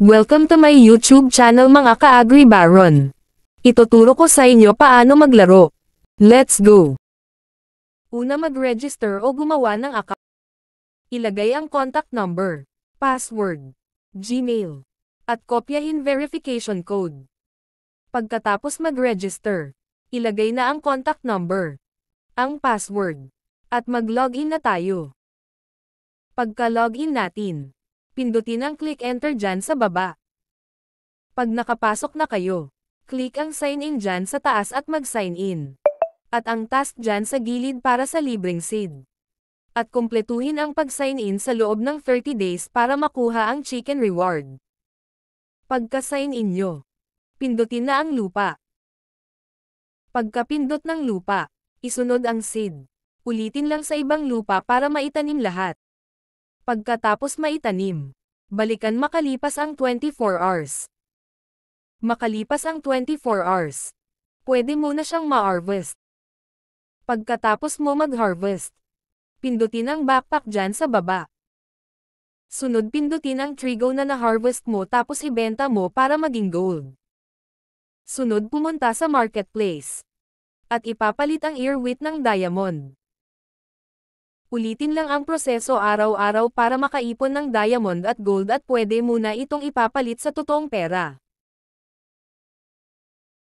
Welcome to my YouTube channel mga ka-Agri Baron. Ituturo ko sa inyo paano maglaro. Let's go! Una mag-register o gumawa ng account. Ilagay ang contact number, password, Gmail, at kopyahin verification code. Pagkatapos mag-register, ilagay na ang contact number, ang password, at mag-login na tayo. Pagka-login natin, pindutin ang click enter dyan sa baba. Pag nakapasok na kayo, click ang sign in dyan sa taas at mag-sign in. At ang task dyan sa gilid para sa libreng seed. At kumpletuhin ang pag-sign in sa loob ng 30 days para makuha ang chicken reward. Pagka-sign in nyo, pindutin na ang lupa. Pagka-pindot ng lupa, isunod ang seed. Ulitin lang sa ibang lupa para maitanim lahat. Pagkatapos maitanim, balikan makalipas ang 24 hours. Makalipas ang 24 hours, pwede mo na siyang ma-harvest. Pagkatapos mo mag-harvest, pindutin ang backpack dyan sa baba. Sunod pindutin ang trigo na na-harvest mo tapos ibenta mo para maging gold. Sunod pumunta sa marketplace. At ipapalit ang earwheat ng diamond. Ulitin lang ang proseso araw-araw para makaipon ng diamond at gold at pwede mo na itong ipapalit sa totoong pera.